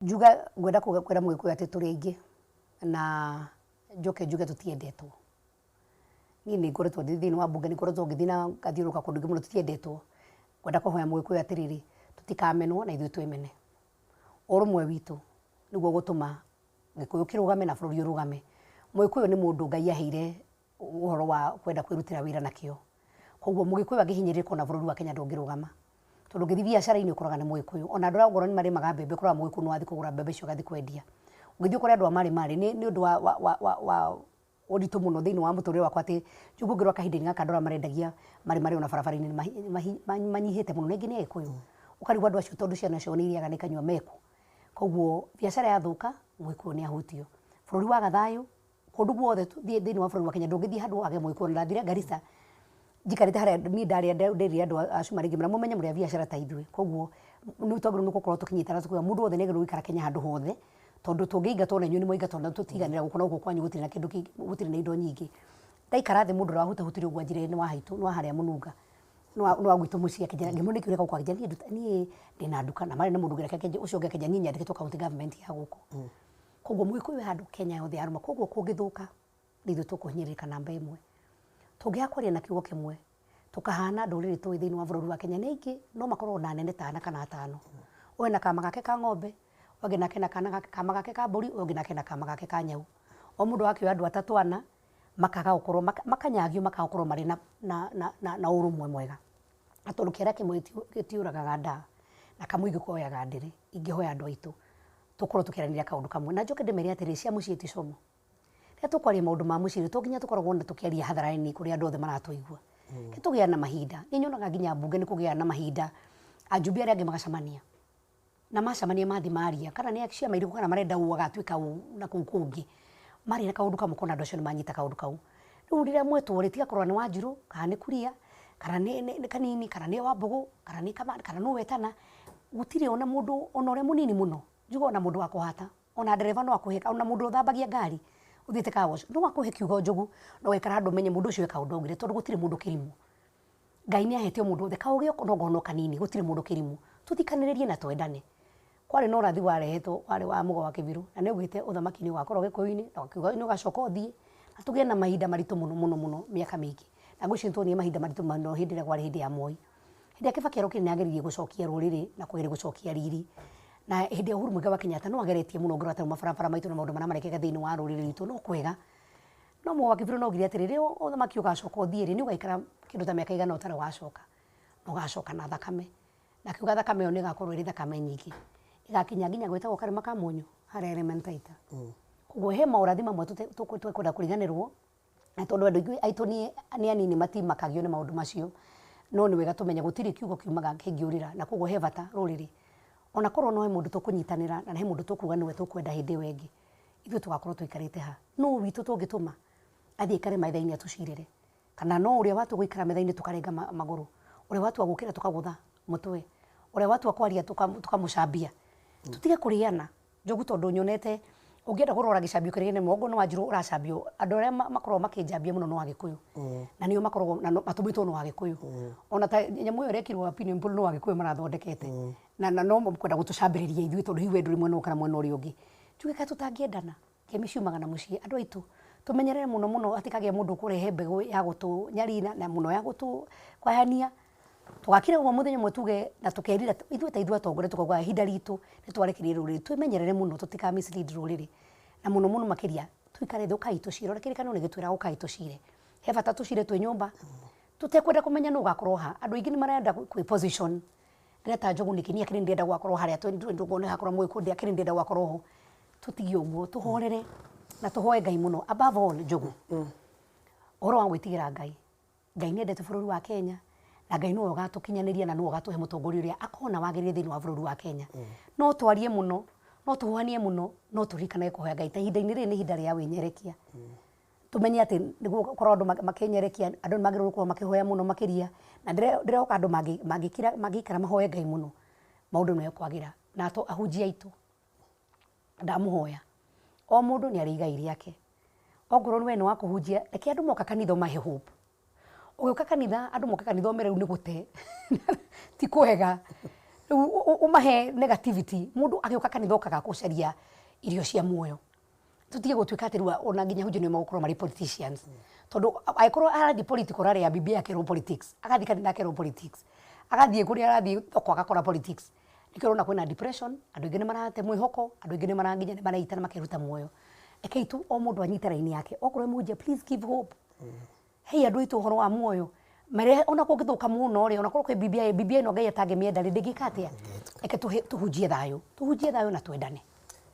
Juga gwenda kwera Mũgĩkũyũ atĩ tũrĩ aingĩ na njoke njuge tũtiendetwo. Niĩ nĩ ngoretwo ndĩ thĩinĩ wa mbunge, nĩ ngoretwo ngĩthiĩ na ngathiũrũrũka kũndũ kũingĩ mũno tũtiendetwo. Ngwenda kũhoya Mũgĩkũyũ atĩrĩrĩ, tũtikamenwo na ithuĩ twĩmene. Ũrũmwe witũ nĩguo ũgũtũma Gĩkũyũ kĩrũgame na bũrũri ũrũgame. Mũgĩkũyũ nĩ mũndũ Ngai aheire ũhoro wa kwenda kwĩrutĩra wĩra na kĩo. Koguo Mũgĩkũyũ angĩhinyĩrĩrĩka na bũrũri wa Kenya ndũngĩrũgama. Tondũ ũngĩthiĩ biacara-inĩ ũkoraga nĩ Mũgĩkũyũ. Ona andũ arĩa ongorwo nĩ marĩmaga mbembe ũkoraga Mũgĩkũyũ nĩ wathiĩ kũgũra mbembe icio ũgathiĩ kwendia. Ũngĩthiĩ kũrĩ andũ a marĩ nĩ ũndũ wa ũritũ mũno thĩinĩ wa mũtũrĩre wakwa atĩ njũguo ngĩrora kahinda-inĩ gaka andũ arĩa marendagia marĩ ona barabara-inĩ manyihĩte mũno, na aingĩ nĩ Agĩkũyũ. Ũkarigwo andũ acio tondũ ciana ciao nĩ irĩaga na ikanyua meku. Koguo biacara yathũka Mũgĩkũyũ nĩ ahutio. Bũrũri wa gathayũ kũndũ guothe thĩinĩ wa bũrũri wa Kenya ndũngĩthiĩ handũ wage Mũgĩkũyũ. Na ndathire Garissa njikarĩte harĩa niĩ nderire andũ a Cumarĩ ngĩmera mũmenye mũrĩ a biacara ta ithuĩ. Koguo nĩ twagĩrĩirwo nĩ gũkorwo tũkĩnyitana tukiuga mũndũ wothe nĩ agĩrĩirwo gũikara Kenya handũ hothe, tondũ tũngĩingatwo na inyuĩ nĩ mwaingatwo na tũtiganĩra gũkũ na gũkũ kwanyu gũtirĩ na kĩndũ gũtirĩ na indo nyingĩ. Ndaikara thĩ mũndũ ũrĩa wahutahutirio ũguo anjĩrĩire nĩ wa haitũ, nĩ wa harĩa Mũnunga, nĩ wa gwitũ mũciĩ akĩnjĩra ngĩmũria nĩkĩ ũreka gũkũ akĩnjĩra niĩ ndĩna nduka na marĩ na mũndũ ũcio ũngĩ akĩnjĩra niĩ nyandĩkĩtwo county government ya gũkũ. Koguo Mũgĩkũyũ handũ Kenya yothe yarũma. Koguo kũngĩthũka nĩ ithuĩ tũkũhinyĩrĩrĩka namba ĩmwe. Tũngĩaga kwaria na kiugo kĩmwe tukahana ndũrĩrĩ tũĩ thĩinĩ wa bũrũri wa Kenya nĩ aingĩ no makorwo na anene ta ana kana atano. Ũyũ na kama gake ka ng'ombe, ũngĩ nake na kama gake ka mbũri, ũngĩ nake na kama gake ka nyau. O mũndũ akĩoya andũ atatũ ana makaga gũkorwo makanyagio makaga gũkorwo marĩ na ũrũmwe mwega. Na tondũ kĩara kĩmwe gĩtiũragaga ndaa na kamwe ingĩkoyaga ndĩrĩ, ingĩhoya andũ aitũ tũkorwo tũkĩaranĩria kaũndũ kamwe. Na njoke ndĩmere atĩrĩrĩ, cia mũciĩ ti cũmũ. Rĩrĩa tũkwaria maũndũ ma mũciĩ to nginya tũkoragwo na tũkĩaria hadhara-inĩ kũrĩa andũ othe maratũigua. Tũgĩa na mahinda. Nĩ nyonaga nginya mbunge nĩ kũgĩa na mahinda ajumbe arĩa angĩ magacemania. Na macemania mathi maria kana nĩ ciama irĩkũ kana marenda ũũ agatuĩka ũũ na kũu kũngĩ. Marĩ na kaũndũ kamwe kona andũ acio nĩ manyita kaũndũ kau. Rĩu rĩrĩa mwetwo rĩ tiga korwo nĩ Wanjirũ kana nĩ Kuria kana nĩ Kanini kana nĩ Wambũgũ kana nĩ Kamande kana nĩ Wetana, gũtirĩ ona mũndũ ona ũrĩa mũnini mũno njuga ona mũndũ wa kũhata ona ndereba no akũhe ona mũndũ ũthambagia ngari uthiĩte car wash no akũhe kiugo njogu no wekara handũ ũmenye mũndũ ũcio eka ũndũ augire tondũ gũtirĩ mũndũ kĩrimũ. Ngai nĩ ahete mũndũ wothe kaũgĩ no ngono kanini gũtirĩ mũndũ kĩrimũ. Tũthikanĩrĩrie na twendane. Kwarĩ na ũrathi warehetwo warĩ wa Mũgo wa Kĩbirũ na nĩ augĩte ũthamaki-inĩ ũgakorwo Gĩkũyũ-inĩ na akiuga nĩ ũgacoka ũthiĩ na tũgĩe na mahinda maritũ mũno mĩaka mĩingĩ. Na ngwĩciria nĩ mahinda maritũ mũno hĩndĩ ĩrĩa kwarĩ hĩndĩ ya Moi. Hĩndĩ ya Kibaki arokire nĩ ageririe gũcokia rũrĩrĩ na kũgeria gũcokia riri. Na hĩndĩ ya Uhuru Mũigai wa Kenyatta no ageretie mũno ngoro mabarabara maitũ na maũndũ marĩa marekĩka thĩinĩ wa rũrĩrĩ rwitũ no kwega. No Mũgo wa Kĩbirũ no augire atĩrĩrĩ ũthamaki ũgacoka ũthiĩ nĩ ũgaikara kĩndũ ta mĩaka igana ũtarĩ wacoka. No ũgacoka na thakame. Na akiuga thakame ĩyo nĩ ĩgakorwo ĩrĩ thakame nyingĩ. Igakinya nginya gwĩtagwo Karĩma ka Mũnyũ harĩa Elementaita. Koguo he maũrathi mamwe tũkwenda kũriganĩrwo na tondũ andũ aitũ nĩ anini matimakagio nĩ maũndũ macio. No nĩ wega tũmenye gũtirĩ kiugo kiumaga kĩngĩũrĩra na koguo he bata rũrĩrĩ. Ona korwo no he mũndũ tũkũnyitanĩra na he mũndũ tũkuga nĩwe tũkwenda hĩndĩ ĩyo ĩngĩ. Ithuĩ tũgakorwo tũikarĩte ha. No witũ tũngĩtũma athiĩ aikare metha-inĩ atũcirĩre. Kana no ũrĩa watua gũikara metha-inĩ tũkarenga magũrũ. Ũrĩa watua gũkĩra tũkagũtha mũtwe. Ũrĩa watua kwaria tũkamũcambia. Tũtige kũrĩana. Njogu tondũ nyonete ũngĩenda kũrora gĩcambio kĩrĩa kĩnene ũguo nĩ Wanjirũ ũracambio. Andũ arĩa makoragwo makĩnjambia mũno no Agĩkũyũ. Na nĩo makoragwo matũmĩtwo no Agĩkũyũ. Ona ta nyamũ ĩyo ĩrekirwo opinion poll no Agĩkũyũ marathondekete. Na no kwenda gũtũcambĩrĩria ithuĩ tondũ hihi wendo mwena kana mwena ũrĩa ũngĩ. Njuge kaĩ tũtangĩendana. Kĩmĩ ciumaga na mũciĩ andũ aitũ. Tũmenyerere mũno atikagĩa mũndũ kũrehe mbegũ ya gũtũnyarira na mũno ya gũtũkwahania. Tũgakire ũguo mũthenya ũmwe tuge na tũkerira ithuĩ ta ithuĩ atongoria tukauga ihinda ritũ nĩ twarekereria rũrĩrĩ twĩmenyerere mũno tũtika mislead rũrĩrĩ. Na mũno makĩria tuikare thĩ ũkai tũcire ũrĩa kĩrĩkanĩro nĩ gĩtwĩraga ũkai tũcire. He bata tũcire twĩ nyũmba tũtekwenda kũmenya nũ ũgakorwo ha. Andũ aingĩ nĩ marenda kwĩ position. Rĩrĩa ta Njogu nĩkĩ niĩ akĩrĩ ndĩrenda gwakorwo harĩa twĩ hakorwo Mũgĩkũyũ akĩrĩ ndĩrenda gwakorwo ho. Tũtige ũguo tũhorere na tũhoe Ngai mũno. Above all Njogu. Ũhoro wa gwĩtigĩra Ngai. Ngai nĩ endete bũrũri wa Kenya. Na Ngai nĩwe ũgatũkinyanĩria na nĩwe ũgatũhe mũtongoria ũrĩa akona wagĩrĩire thĩinĩ wa bũrũri wa Kenya. No twarie mũno, no tũhwanie mũno, no tũririkane kũhoya Ngai. Ta ihinda-inĩ rĩrĩ nĩ ihinda rĩa wĩnyerekia. Tũmenye atĩ nĩguo korwo andũ makĩnyerekia, andũ nĩ magĩrĩirwo gũkorwo makĩhoya mũno makĩria. Na ndĩrehoka andũ mangĩikara mahoye Ngai mũno, maũndũ nĩ mekwagĩra. Na ahunjia aitũ ndamũhoya. O mũndũ nĩ arĩ igai rĩake. Ongorwo we nĩ wa kũhunjia, reke andũ moka kanitha mahe hope. Ũgĩũka kanitha andũ moka kanitha ũmere rĩu nĩ gũte ti kwega. umahe negativity mundu agioka kanitha okaga kucaria irio cia muoyo tutige gutuika ati rua ona nginya hunjio ni magukoro mari politicians tondu aikoro arathi political rally ya bibi yake ro politics agathi kanitha ke ro politics agathie kuri arathi thoko agakora politics nikiro na kwina depression andu ingi ni marate mwihoko andu ingi ni maranginya ni maraitana makeruta muoyo ekeitu o mundu anyita raini yake okorwe mujia please give hope hey andu itu horo wa muoyo mere ona kungithuka muno ri ona korwo bibi ino ngai atange mienda ri ndingika atia eke tuhujie thayo na twendane